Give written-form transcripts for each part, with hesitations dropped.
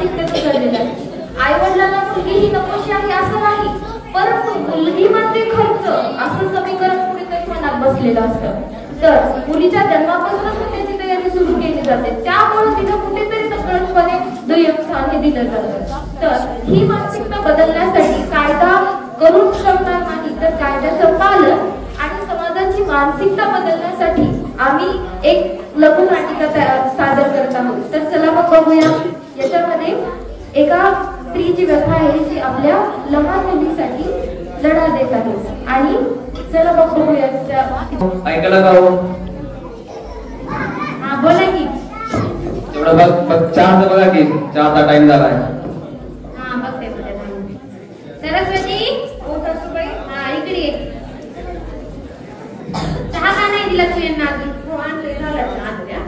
मानसिकतेतून घडलेला आहे. आई वडिलांना मुलगी ही नकोशी आहे असं नाही, परंतु मुलगी म्हणजे खर्च असं समीकरण कुठेतरी मनात बसलेलं असतं. तर मुलीच्या जन्मापासूनच त्याची तयारी सुरू केली जाते, त्यामुळे तिला कुठेतरी नकळतपणे दुय्यम स्थान हे दिलं जातं. तर ही मानसिकता बदलण्यासाठी कायदा करून शकणार नाही, तर कायद्याचं पालन आणि समाजाची मानसिकता बदलण्यासाठी आम्ही एक लघुनाटिका सादर करत आहोत. तर चला मग बघूया. याच्यामध्ये एका स्त्रीची व्यथा आहे जी आपल्या लहान मुलीसाठी लढा देत आहे. आणि चला मग बघूया. ऐकायला का हो? हा बोला की. तेवढं बघ चहाचं बघा की, चहाचा टाइम झालाय. हा बघते सरस्वती. हो सासूबाई. हा इकडे ये. चहा का नाही दिला तू यांना अजून? हो आणले, झाला चहा द्या.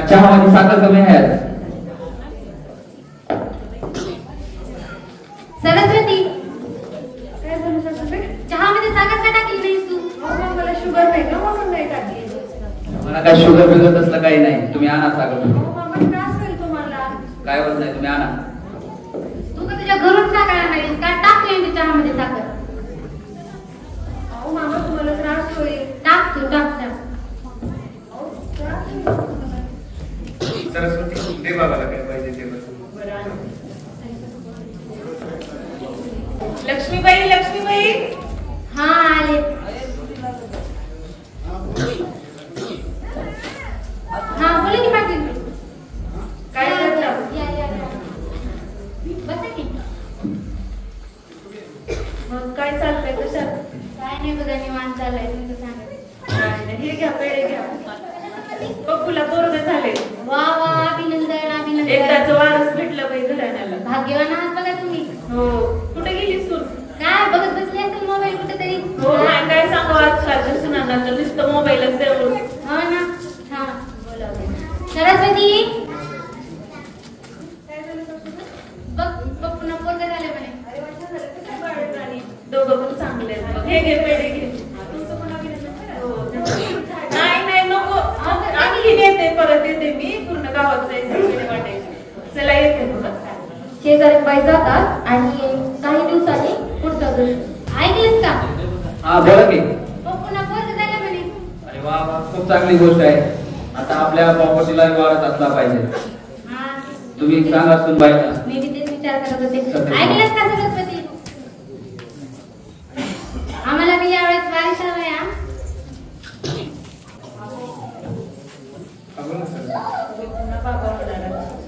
चहामध्ये साखर कमी आहे. सरस्वती काय झालं सासूबाई? चहामध्ये साखर का टाकली नाहीस तू? मला शुगर नाही का म्हणून नाही टाकली. मला काय शुगर बिगर तसलं काही नाही. तुम्ही आणा साखर. त्रास होईल तुम्हाला. काय होत नाही, तुम्ही आणा. तू का तुझ्या घरून टाकायला नाही का? टाकली चहामध्ये साखर. अहो मामा तुम्हाला त्रास होईल. टाक तू टाक. सरस्वती दे बाबाला काय पाहिजे ते बस. लक्ष्मीबाई. लक्ष्मीबाई हा आले. हा बोला की पाटील. काय करता? बसा की. मग काय चालतंय? कशात? काय नाही बघा निवांत चाललंय. तुमचं सांगा. हे घ्या, पेढे घ्या. पप्पूला पोरग झाले. वा वा अभिनंदन अभिनंदन. एकदाच वारस भेटलं बाई घराण्याला. भाग्यवान आहात बघा तुम्ही. हो. कुठे गेली सूर? काय बघत बसले असेल मोबाईल कुठेतरी. हो नाही काय सांगू, आजकालच्या सुनांना तर नुसतं मोबाईलच देऊन. हो ना. हा बोलावते. सरस्वती बघ बघ पुन्हा पोरग झाले म्हणे. दोघं पण चांगले आहेत. हे घे पेढे घे. नाही नाही नको. आणखी येते, परत येते मी. पूर्ण गावात जायचं वाटायचं. चला येते बघा. शेजारी बाई जातात आणि काही दिवसांनी पुढचा दृश्य. ऐकलेस का? हा बोला की. पुन्हा पोरग झाले म्हणे. अरे वा वा, खूप चांगली गोष्ट आहे. आता आपल्या प्रॉपर्टीला वाढत असला पाहिजे. तुम्ही सांगा सुनबाईला. मी तेच विचार करत होते. ऐकलेस का सरस्वती? आम्हाला मी यावेळेस वारीस हवंय.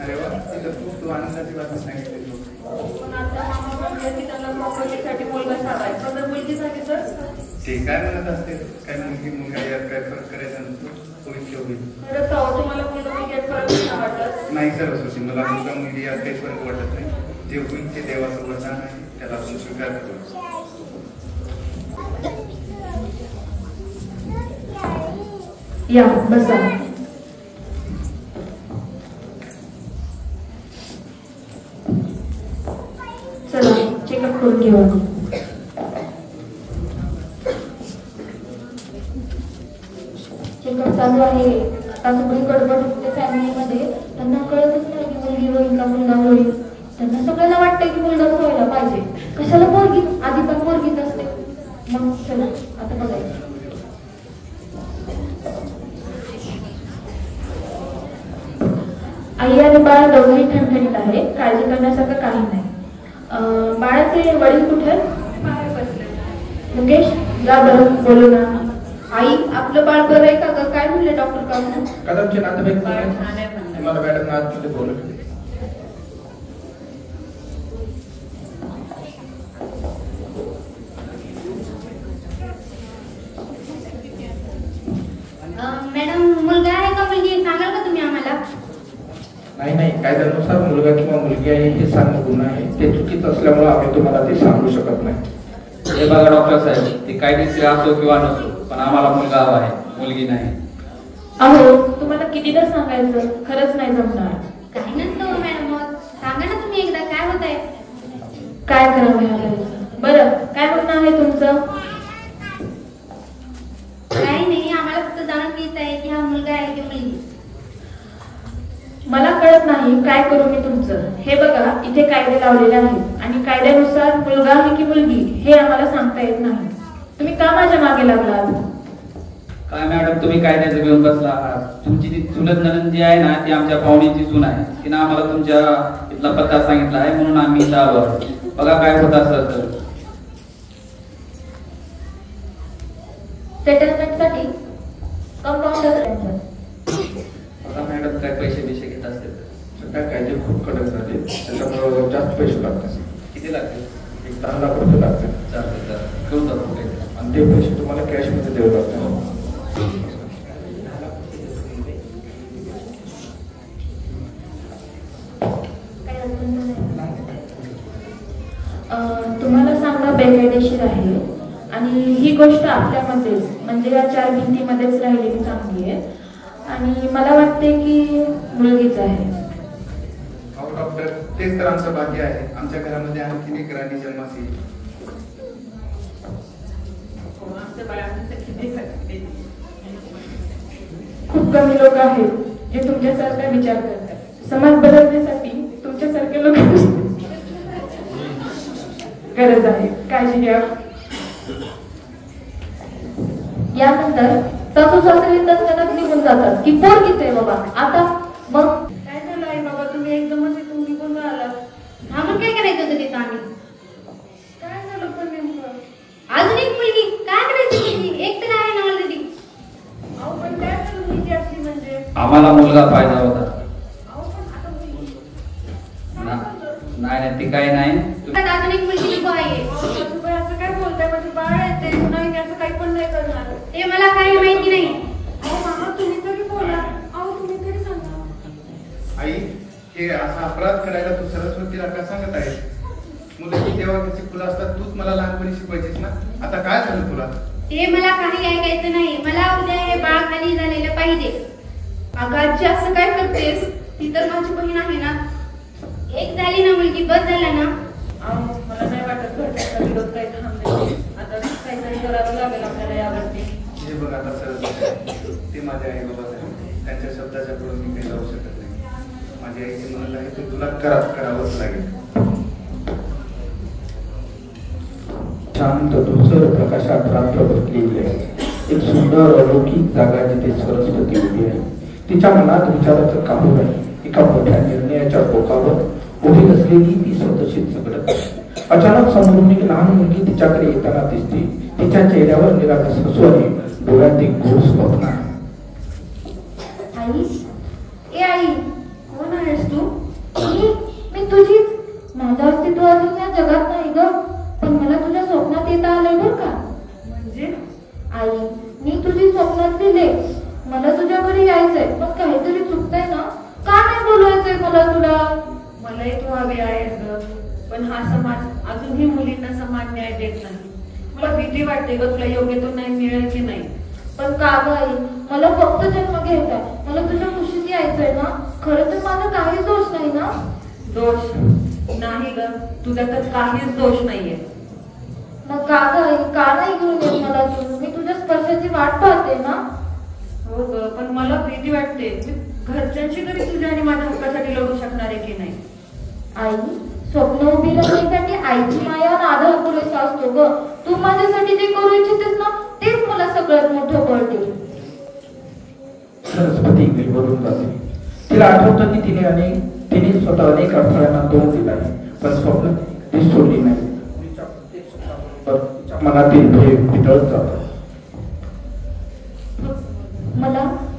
अरे वा, तू आनंदाची बातमी सांगितली. पण आता मामा म्हणले की त्यांना प्रॉपर्टीसाठी मुलगा साधायचा. जर मुलगी झाली तर ते काय म्हणत असते, काय मुलगा यात काय फरक करायचा नसतो. होईल ते होईल. खरंच अहो, तुम्हाला मुलगा मुलगी फरक नाही वाटत? नाही सरस्वती, मला मुलगा मुलगी यात काही फरक वाटत नाही. जे होईल ते देवाचं वरदान आहे, त्याला आपण स्वीकार करू. या बसा. चला चेकअप करून घेऊ. चेकअप चालू आहे. आता सगळी गडबड होते फॅमिलीमध्ये. त्यांना कळतच नाही की मुलगी होईल का मुलगा होईल. त्यांना सगळ्यांना वाटतं की मुलगाच व्हायला पाहिजे. कशाला पोरगी? आधी पण पोरगीच असते. मग चला आता बघायचं. आई आणि बाळ दोघेही ठणठणीत आहे. काळजी करण्यासारखं काही नाही. बाळाचे वडील कुठे? मुकेश जा बरं बोलू ना. आई आपलं बाळ बरं आहे का? काय म्हणले डॉक्टर? का कदमचे नातेवाईक मला मॅडम आतमध्ये बोलत होते. मॅडम मुलगा आहे का मुलगी सांगाल का तुम्ही आम्हाला? नाही, कायद्यानुसार मुलगा किंवा मुलगी आहे हे सांगणं गुन्हा आहे. ते चुकीचं असल्यामुळे आम्ही तुम्हाला ते सांगू शकत नाही. हे बघा डॉक्टर साहेब, ते कायदेशीर असो किंवा नसो, पण आम्हाला मुलगा हवा आहे, मुलगी नाही. अहो तुम्हाला कितीदा सांगायचं, खरंच नाही जमणार. काही नसतं मॅडम. मग सांगा ना तुम्ही एकदा काय होत आहे. काय करावं ह्याला? बरं काय म्हणणं आहे तुमचं? नाही काय करू मी तुमचं. हे बघा इथे कायदे लावलेले आहेत आणि कायद्यानुसार मुलगा आहे की मुलगी हे आम्हाला सांगता येत नाही. तुम्ही का माझ्या मागे लागलात? काय मॅडम तुम्ही कायद्याचं घेऊन बसला आहात? तुमची ती चुलत नणंद जी आहे ना ती आमच्या पाहुणीची सून आहे. तिनं आम्हाला तुमच्या इथला पत्ता सांगितला आहे म्हणून आम्ही इथं आलो आहोत. बघा काय होत असं तर सेटलमेंटसाठी कंपाऊंडर बघा मॅडम काय पैसे बिशे घेत असतील सध्या कायदे खूप कडक झाले, त्याच्यामुळे जास्त पैसे लागतात. किती लागतील? एक 10 लाख रुपये लागतात. चालतं घेऊन जातो काही. आणि ते पैसे तुम्हाला कॅश मध्ये द्यावे लागतात. तुम्हाला सांगणं बेकायदेशीर आहे आणि ही गोष्ट आपल्यामध्येच म्हणजे या 4 भिंतीमध्येच राहिलेली चांगली आहे आणि मला वाटते की मुलगीच आहे. अहो डॉक्टर, तेच तर आमचं भाग्य आहे. आमच्या घरामध्ये आणखी एक राणी जन्मास येईल. खूप कमी लोक आहेत जे तुमच्यासारखा विचार करतात. समाज बदलण्यासाठी तुमच्यासारखे लोक गरज आहे. काळजी घ्या. यानंतर सासू सासरे तत्काळ निघून जातात की पोरगीच आहे बाबा. आता मग काय झालं आई बाबा, तुम्ही एकदमच इथून निघून आलात? आम्हाला काय करायचं होतं तिथं आम्ही? काय झालं पण नेमकं? अजून एक मुलगी काय करायची मुलगी? एक तर आहे ना ऑलरेडी. अहो पण काय झालं मुलगी असली म्हणजे? आम्हाला मुलगा पाहिजे होता. अहो पण आता मुलगी नाही ती काही नाही. अजून एक मुलगी नको आहे. तुम्ही असं काय बोलताय? म्हणजे बाळ आहे ते, नाही मी असं काही पण नाही करणार. ते मला काही माहिती नाही. अहो मामा तुम्ही तरी बोला. अहो तुम्ही तरी सांगा. आई, हे असा अपराध करायला तू सरस्वतीला का सांगत आहेस? मुलं तेव्हा त्याची फुलं असतात, तूच मला लहानपणी शिकवायचीस ना. आता काय झालं तुला? ते मला काही ऐकायचं नाही. मला उद्या हे बाळ खाली झालेलं पाहिजे. अगं आजी असं काय करतेस? ती तर माझी बहीण आहे ना. एक झाली ना मुलगी बस झाला ना. अहो मला नाही वाटत घरच्यांचा विरोध काही थांबले. आता काहीतरी करावं लागेल आपल्याला यावरती. हे बघ आता सरस्वती, ते माझे आई बाबा आहेत. त्यांच्या शब्दाच्या पुढे मी काही जाऊ शकत नाही. माझी आई जे म्हणत आहे ते तुला करावंच लागेल. शांत धुसर प्रकाशात रात्र बसलेली आहे. एक सुंदर अलौकिक जागा जिथे सरस्वती उभी आहे. तिच्या मनात विचाराचं काहूर आहे. एका मोठ्या निर्णयाच्या टोकावर उभी असलेली ती स्वतःशीच झगडत आहे. अचानक समोरून एक लहान मुलगी तिच्याकडे येताना दिसते. तिच्या चेहऱ्यावर निरागस हसू आहे. डोळ्यात एक गोड स्वप्न आहे. आई, ए आई, कोण आहेस तू? मी तुझीच. माझं अस्तित्व अजून या जगात नाही ग, पण मला तुझ्या स्वप्नात येता आलंय बरं का. म्हणजे आई, मी तुझी स्वप्नातली लेक. मला तुझ्या घरी यायचंय पण काहीतरी चुकतंय ना. का नाही बोलवायचंय मला तुला? मलाही तू हवी आहेस ग, पण हा समाज अजूनही मुलींना समान न्याय देत नाही. मला भीती वाटते ग तुला योग्य तो न्याय मिळेल की नाही. पण का ग आई, मला फक्त जन्म घ्यायचाय. मला तुझ्या खुशीत यायचंय ना. खरं तर माझा काहीच दोष नाही ना. दोष नाही ग, तुझा तर काहीच दोष नाहीये. मग का ग आई, का नाही घेऊन येत मला तू? मी तुझ्या स्पर्शाची वाट पाहते ना. हो ग, पण मला भीती वाटते. मी घरच्यांशी तरी तुझ्या आणि माझ्या हक्कासाठी लढू शकणार आहे की नाही. आई, स्वप्न उभी राहण्यासाठी आईची माया आणि आधार पुरेसा असतो ग. तू माझ्यासाठी जे करू इच्छितेस ना तेच मला सगळ्यात मोठं बळ देईल. सरस्वती निवडून जाते. तिला आठवतं की तिने स्वतः अनेक अडथळ्यांना तोंड दिला आहे, पण स्वप्न ती सोडली नाही. तिच्या मनातील भय वितळत जातो.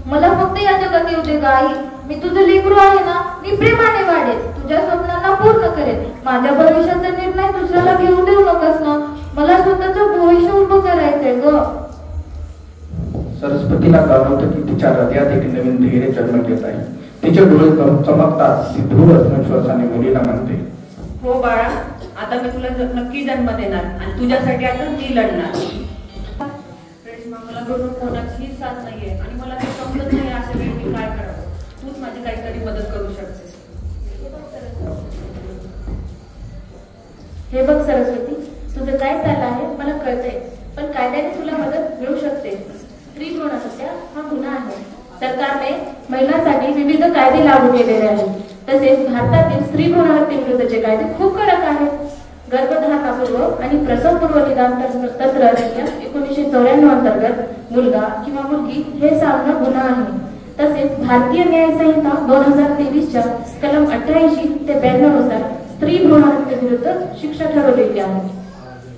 मला फक्त या जगात येऊ दे ग आई. मी तुझं लेकरू आहे ना. मी प्रेमाने वाढेल, तुझ्या स्वप्नांना पूर्ण करेल. माझ्या भविष्याचा निर्णय दुसऱ्याला घेऊ देऊ नकोस ना. मला स्वतःचं भविष्य उभं करायचंय ग. सरस्वतीला जाणवतं की तिच्या हृदयात एक नवीन धैर्य जन्म घेत आहे. तिचे डोळे चमकतात. ती दृढ आत्मविश्वासाने मुलीला म्हणते, हो बाळा, आता मी तुला नक्की जन्म देणार आणि तुझ्यासाठी आता मी लढणार. रेश्मा, मला घरून कोणाचीही साथ नाहीये आणि मला ते समजत नाही अशा वेळी मी काय करावं. तूच माझी काहीतरी मदत करू शकतेस. हे बघ सरस्वती, तुझं काय चाललं आहे मला कळतंय, पण कायद्याने तुला मदत मिळू शकते. स्त्री भ्रूण हत्या हा गुन्हा आहे. सरकारने महिलांसाठी विविध कायदे लागू केलेले आहेत. तसेच भारतातील स्त्री भ्रूण हत्येविरुद्धचे कायदे खूप कडक आहेत. गर्भधारणापूर्व आणि प्रसवपूर्व निदान तंत्र अधिनियम 1994 अंतर्गत मुलगा किंवा मुलगी हे सांगणं गुन्हा आहे. तसेच भारतीय न्याय संहिता 2023च्या कलम 88 ते 92 नुसार स्त्री भ्रूण हत्येविरुद्ध शिक्षा ठरवलेली आहे.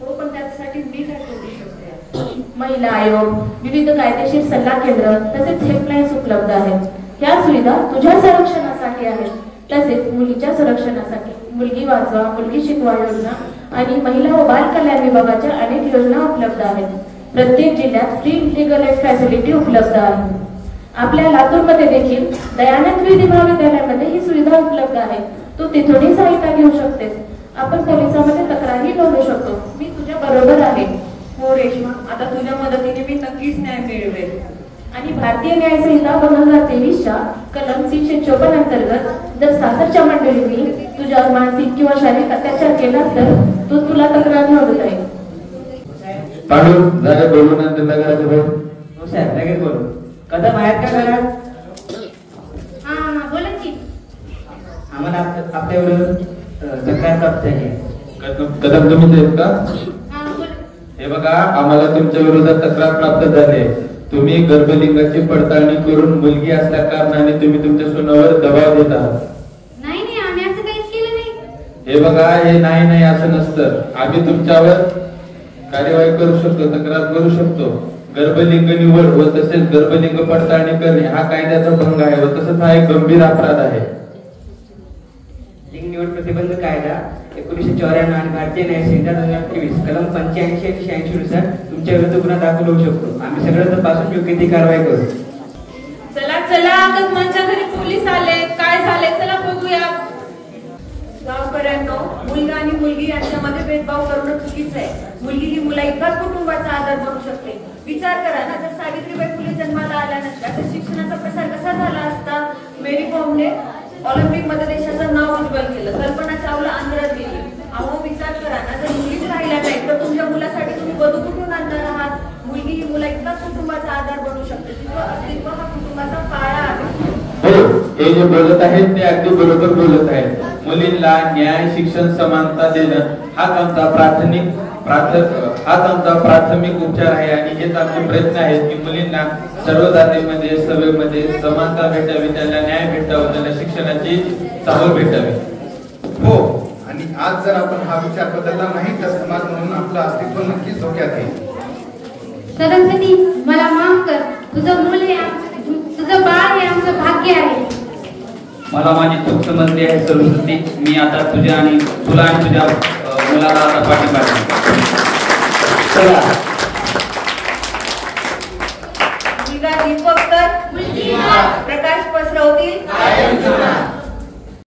हो, पण त्यासाठी मी काय करू शकते? महिला आयोग, विविध कायदेशीर सल्ला केंद्र तसेच हेल्पलाईन्स उपलब्ध आहेत. ह्या सुविधा तुझ्या संरक्षणासाठी आहेत. तसेच मुलीच्या संरक्षणासाठी मुलगी वाचवा, मुलगी शिकवा योजना आणि महिला व बाल कल्याण विभागाच्या अनेक योजना उपलब्ध आहेत. प्रत्येक जिल्ह्यात फ्री लीगल एड फॅसिलिटी उपलब्ध आहे. आपल्या लातूरमध्ये देखील दयानंद विधी महाविद्यालयामध्ये ही सुविधा उपलब्ध आहे. तू तिथूनही सहायता घेऊ शकतेस. आपण पोलिसांमध्ये तक्रारही नोंदवू शकतो. मी तुझ्या बरोबर आहे. हो रेश्मा, आता तुझ्या मदतीने मी नक्कीच न्याय मिळवेल. आणि भारतीय न्याय संहिता 2023च्या कलम 354 अंतर्गत जर सासरच्या मंडळींनी तुझ्यावर मानसिक किंवा शारीरिक अत्याचार केला तर तुला तक्रार नोंदवता येईल. पांडू जरा बोलून नंतर लगायचं बोल. हो साहेब, लगेच बोलू. कदम आहेत का घरात? हा बोला की. आम्हाला आपल्या विरुद्ध तक्रार प्राप्त आहे. कदम तुम्हीच आहेत का? हा बोल. हे बघा, आम्हाला तुमच्या विरोधात तक्रार प्राप्त झाली आहे. तुम्ही गर्भलिंगाची पडताळणी करून मुलगी असल्या कारणाने तुम्ही तुमच्या सुनावर दबाव देत आहात. नाही नाही, आम्ही असं काहीच केलं नाही. हे बघा, हे नाही असं नसतं. आम्ही तुमच्यावर कार्यवाही करू शकतो, तक्रार करू शकतो. गर्भलिंग निवड व तसेच गर्भलिंग पडताळणी करणे हा कायद्याचा भंग आहे व तसंच हा एक गंभीर अपराध आहे. लिंग निवड प्रतिबंध कायदा 1994 आणि भारतीय न्याय संहिता 2023 कलम 85 आणि 86 नुसार तुमच्या विरुद्ध गुन्हा दाखल होऊ शकतो. आम्ही सगळं तपासून योग्य ती कारवाई करू. चला चला, आगमनच्या घरी पोलीस आले. काय झाले चला बघूया. गावकऱ्यांनो, मुलगा आणि मुलगी यांच्यामध्ये भेदभाव करणं चुकीचं आहे. मुलगी ही मुला एकाच कुटुंबाचा आधार बनू शकते. विचार करा ना, जर सावित्रीबाई फुले जन्माला आल्या नसत्या तर शिक्षणाचा प्रसार कसा झाला असता? मेरी कॉमने ऑलिम्पिक मध्ये देशाचं नाव उज्ज्वल केलं. कल्पना चावला आंध्रात गेली. अहो विचार करा ना, जर मुलीच राहिल्या नाही तर तुमच्या मुलासाठी तुम्ही वधू कुठून आणणार आहात? मुलगी ही मुला एकाच कुटुंबाचा आधार बनू शकते. तिचं अस्तित्व हा कुटुंबाचा पाया आहे. हो, हे जे बोलत आहेत ते अगदी बरोबर बोलत आहेत. मुलींना न्याय, शिक्षण, समानता देणं हाच आमचा प्राथमिक उपचार आहे आणि हेच आमचे प्रयत्न आहेत की मुलींना सर्व जातीमध्ये सभेमध्ये समानता भेटावी, त्यांना न्याय भेटावा, त्यांना शिक्षणाची चाहूल भेटावी. हो, आणि आज जर आपण हा विचार बदलला नाही तर समाज म्हणून आपलं अस्तित्व नक्कीच धोक्यात येईल. सरस्वती, मला माफ कर. तुझं मूल हे तुझं बाळ हे आमचं भाग्य आहे. मला माझी चूक समजली आहे सरस्वती. मी आता तुला आणि तुझ्या मुलाला आता पाठिंबा देईन. चला. मुलगा दीपक तर प्रकाश पसरवतील.